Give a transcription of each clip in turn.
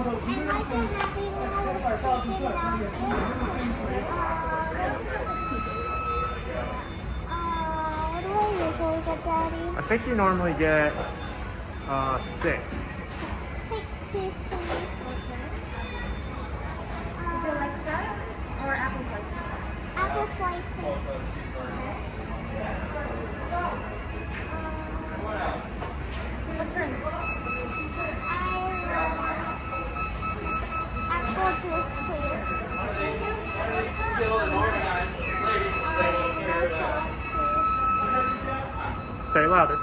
What do I usually get, Daddy? I think you normally get 6. 6 pieces. Would you like that or apple slices? Apple slices. What drink? Apple juice, please. Say it louder. No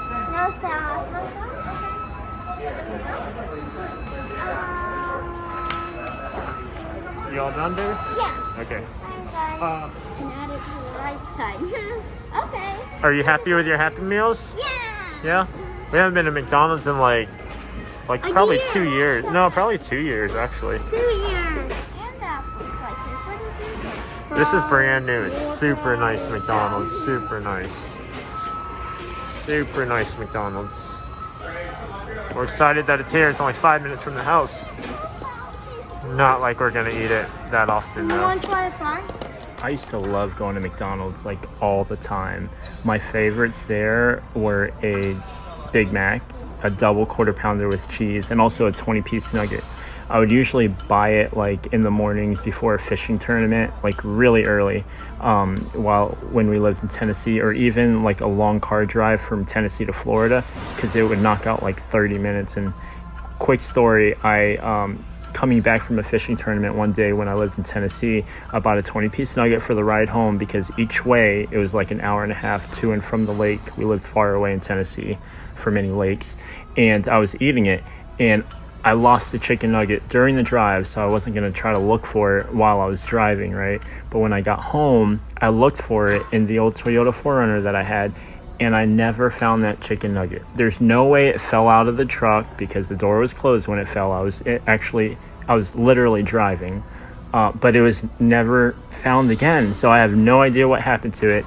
sauce. No sauce? Okay. You all done, baby? Yeah. Okay. I'm done. And add it to the right side. Okay. Are you happy with your Happy Meals? Yeah. Yeah? We haven't been to McDonald's in like probably year. 2 years. No, probably 2 years actually. 2 years. And apple slices. What is this? This is brand new. It's super nice McDonald's. Super nice. Super nice McDonald's. We're excited that it's here. It's only 5 minutes from the house. Not like we're gonna eat it that often You though. want to try a fry? I used to love going to McDonald's like all the time. My favorites there were a Big Mac, a double quarter pounder with cheese, and also a 20-piece nugget. I would usually buy it like in the mornings before a fishing tournament, like really early, when we lived in Tennessee, or even like a long car drive from Tennessee to Florida, because it would knock out like 30 minutes. And quick story, coming back from a fishing tournament one day when I lived in Tennessee, I bought a 20-piece nugget for the ride home, because each way it was like an hour and a half to and from the lake. We lived far away in Tennessee for many lakes, and I was eating it, and I lost the chicken nugget during the drive, so I wasn't going to try to look for it while I was driving, right? But when I got home, I looked for it in the old Toyota 4Runner that I had, and I never found that chicken nugget. There's no way it fell out of the truck, because the door was closed when it fell. I was literally driving, but it was never found again. So I have no idea what happened to it.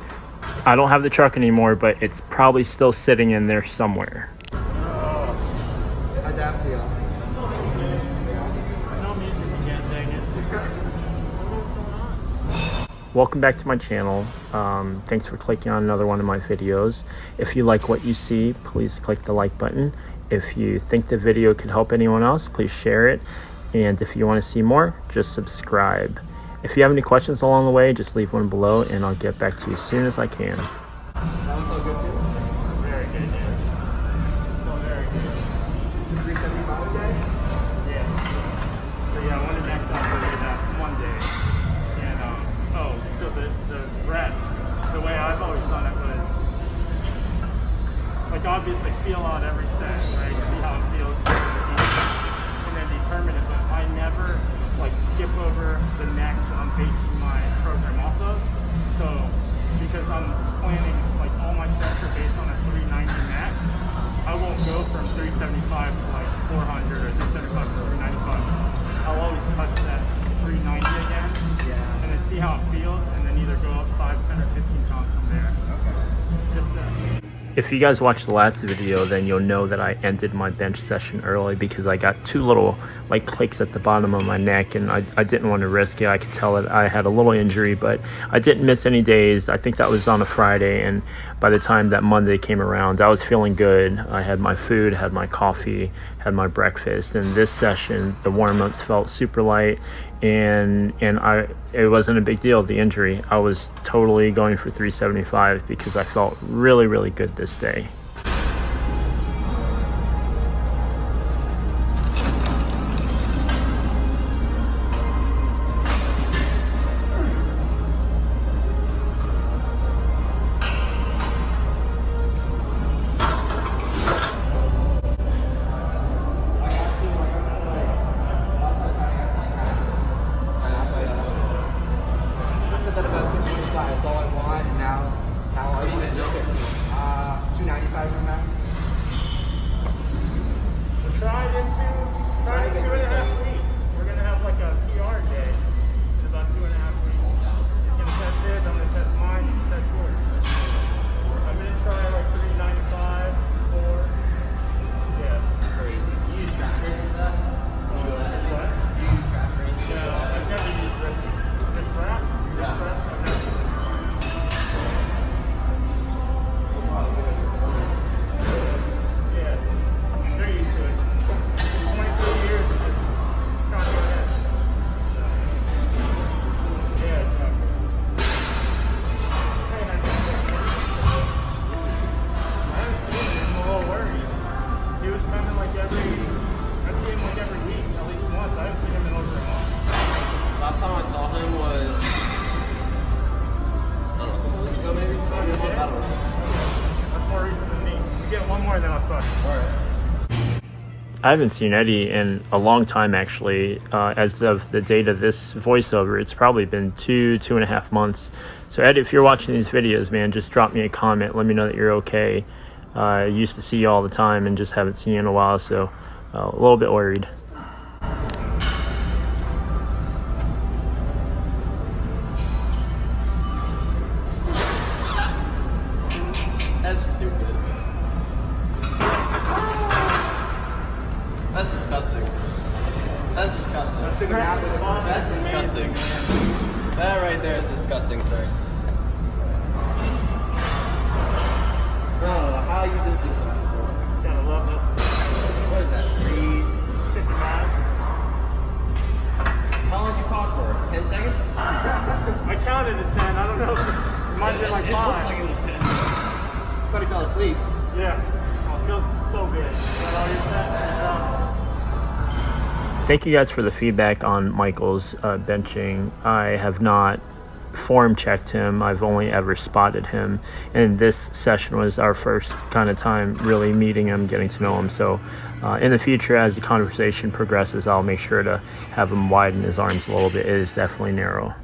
I don't have the truck anymore, but it's probably still sitting in there somewhere. How'd that feel? Welcome back to my channel. Thanks for clicking on another one of my videos. If you like what you see, please click the like button. If you think the video could help anyone else, please share it. And if you want to see more, just subscribe. If you have any questions along the way, just leave one below and I'll get back to you as soon as I can. That one felt good too? Very good, yeah. Felt very good. 375 a day? Yeah. So yeah, I went to McDonald's that one day. And so the reps, the way I've always done it was, like, obviously feel out every set, right? See how it feels, and then determine it. But I never like skip over the next that I'm basing my program off of. So because I'm planning, like, all my sets are based on a 390 max, I won't go from 375 to like 400 or 375 to 395. I'll always touch that 390 again, and then see how it feels, and then either go up 5, 10, or 15 pounds from there. If you guys watched the last video, then you'll know that I ended my bench session early because I got 2 little like clicks at the bottom of my neck, and I didn't want to risk it. I could tell that I had a little injury, but I didn't miss any days. I think that was on a Friday, and by the time that Monday came around, I was feeling good. I had my food, had my coffee, had my breakfast, and this session, the warm-ups felt super light, and it wasn't a big deal, the injury. I was totally going for 375 because I felt really, really good this day. That's all I want, and now I'll even look at 295 I haven't seen Eddie in a long time, actually. As of the date of this voiceover, it's probably been 2.5 months. So Eddie, if you're watching these videos, man, just drop me a comment. Let me know that you're okay. I used to see you all the time and just haven't seen you in a while, so a little bit worried. That's stupid. That's disgusting. That's disgusting. That's disgusting. That right there is disgusting, sir. I don't know how you just did that. Gotta love it. What is that? 55. How long did you pause for? 10 seconds? I counted at 10. I don't know. It might have been like 5. It looked like it was 10. Thought he fell asleep. Yeah. I feel so good. Is that all you said? Thank you guys for the feedback on Michael's benching. I have not form checked him. I've only ever spotted him. And this session was our first kind of time really meeting him, getting to know him. So in the future, as the conversation progresses, I'll make sure to have him widen his arms a little bit. It is definitely narrow.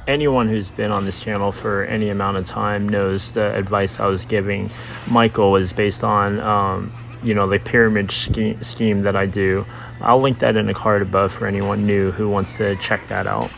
Anyone who's been on this channel for any amount of time knows the advice I was giving Michael was based on, the pyramid scheme that I do. I'll link that in the card above for anyone new who wants to check that out.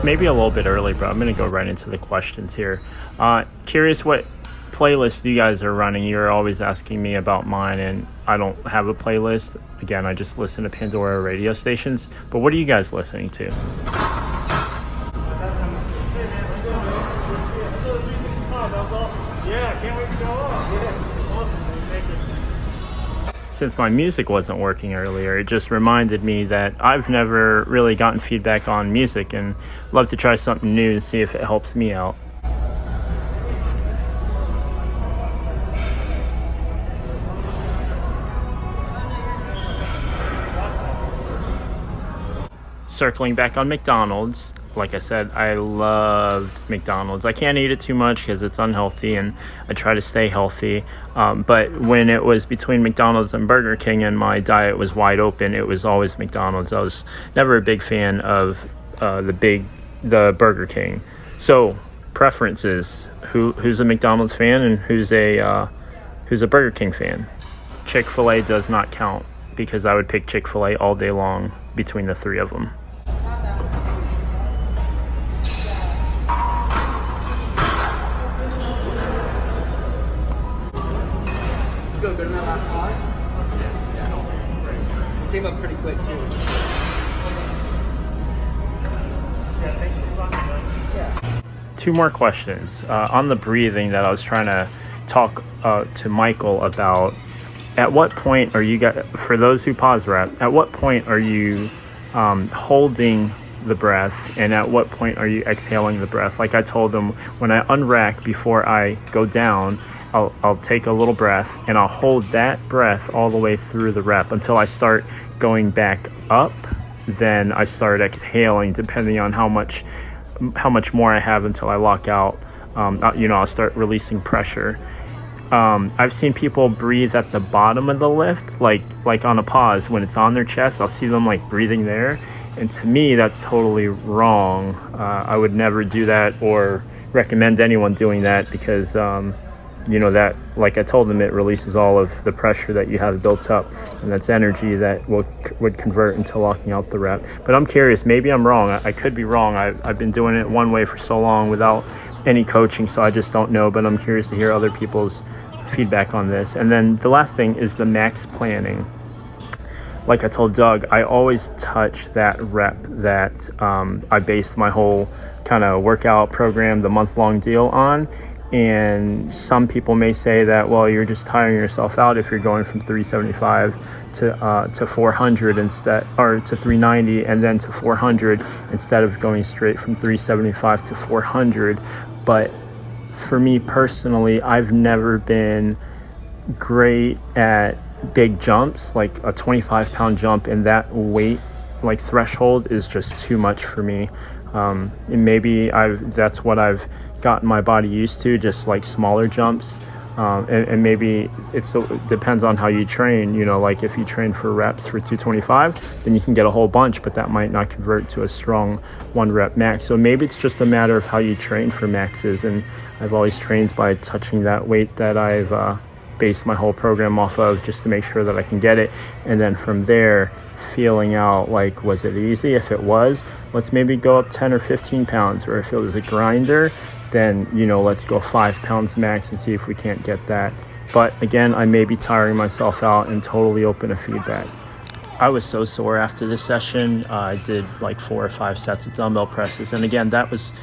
Maybe a little bit early, but I'm going to go right into the questions here. Curious what playlist you guys are running. You're always asking me about mine, and I don't have a playlist. Again, I just listen to Pandora radio stations. But what are you guys listening to? Yeah, can't wait to go on. Yeah, awesome. Since my music wasn't working earlier, it just reminded me that I've never really gotten feedback on music and love to try something new and see if it helps me out. Circling back on McDonald's, like I said, I loved McDonald's. I can't eat it too much because it's unhealthy, and I try to stay healthy. But when it was between McDonald's and Burger King and my diet was wide open, it was always McDonald's. I was never a big fan of the Burger King. So preferences: who's a McDonald's fan and who's a Burger King fan? Chick-fil-A does not count because I would pick Chick-fil-A all day long between the three of them. feel good in that last slide? Yeah. Came up pretty quick too. Two more questions on the breathing that I was trying to talk to Michael about. At what point are you guys, for those who pause rep, at what point are you holding the breath, and at what point are you exhaling the breath? Like I told them, when I unrack before I go down, I'll take a little breath and I'll hold that breath all the way through the rep until I start going back up. Then I start exhaling, depending on how much more I have until I lock out. I'll start releasing pressure. I've seen people breathe at the bottom of the lift, like on a pause. When it's on their chest, I'll see them like breathing there. And to me, that's totally wrong. I would never do that or recommend anyone doing that because, that, like I told them, it releases all of the pressure that you have built up. And that's energy that would convert into locking out the rep. But I'm curious, maybe I'm wrong. I could be wrong. I've been doing it one way for so long without any coaching, so I just don't know. But I'm curious to hear other people's feedback on this. And then the last thing is the max planning. Like I told Doug, I always touch that rep that I based my whole kind of workout program, the month-long deal on. And some people may say that, well, you're just tiring yourself out if you're going from 375 to 400 instead, or to 390 and then to 400 instead of going straight from 375 to 400. But for me personally, I've never been great at big jumps. Like a 25-pound jump in that weight like threshold is just too much for me. And maybe that's what I've gotten my body used to, just like smaller jumps. And maybe it depends on how you train. Like if you train for reps for 225, then you can get a whole bunch, but that might not convert to a strong 1 rep max. So maybe it's just a matter of how you train for maxes. And I've always trained by touching that weight that I've based my whole program off of, just to make sure that I can get it. And then from there, feeling out, like, was it easy? If it was, let's maybe go up 10 or 15 pounds. Or if it was a grinder, then, let's go 5 pounds max and see if we can't get that. But again, I may be tiring myself out, and totally open to feedback. I was so sore after this session. I did like 4 or 5 sets of dumbbell presses. And again, that was,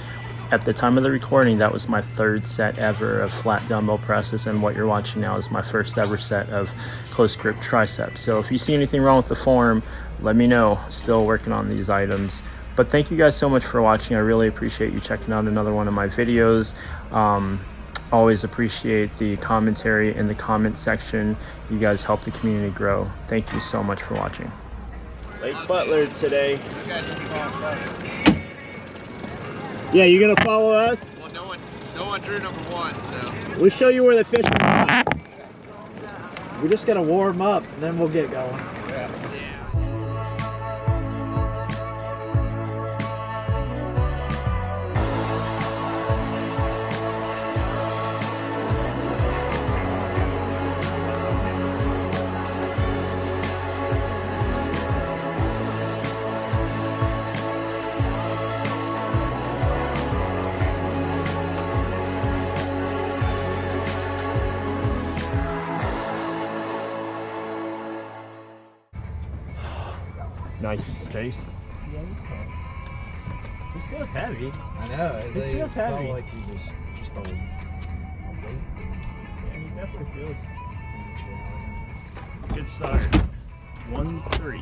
at the time of the recording, that was my 3rd set ever of flat dumbbell presses. And what you're watching now is my 1st ever set of close grip triceps. So if you see anything wrong with the form, let me know. Still working on these items. But thank you guys so much for watching. I really appreciate you checking out another one of my videos. Always appreciate the commentary in the comment section. You guys help the community grow. Thank you so much for watching. Lake Butler today. Yeah, you gonna follow us? Well, no one drew number 1, so. We'll show you where the fish are. We just gotta warm up, and then we'll get going. Nice, Chase. It feels heavy. I know. It feels heavy. Like you just a weight. Yeah, he definitely feels. Good start. 1-3.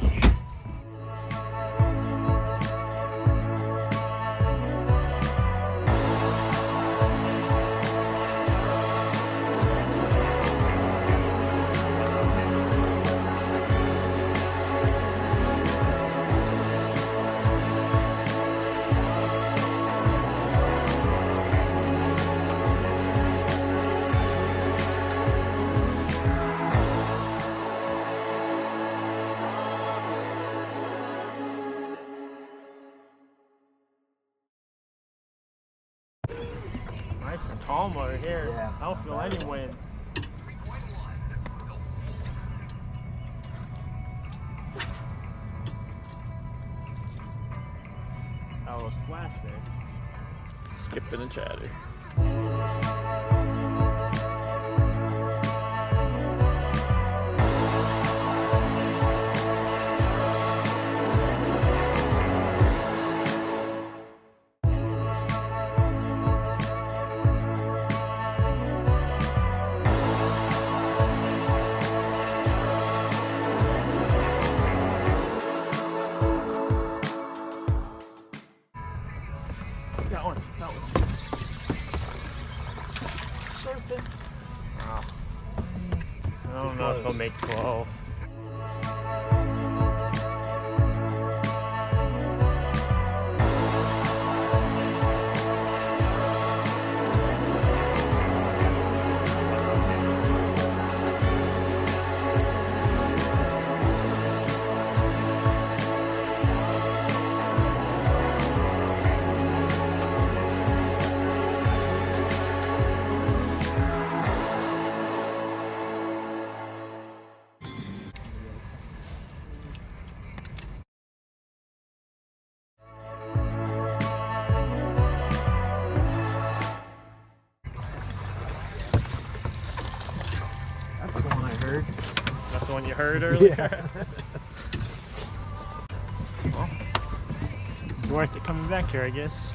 Nice and calm over here. Yeah. I don't feel any wind. Got a little splash there. Skipping and chatter. know if he'll make 12. That's the one I heard. That's the one you heard earlier? Yeah. Well, it's worth it coming back here, I guess.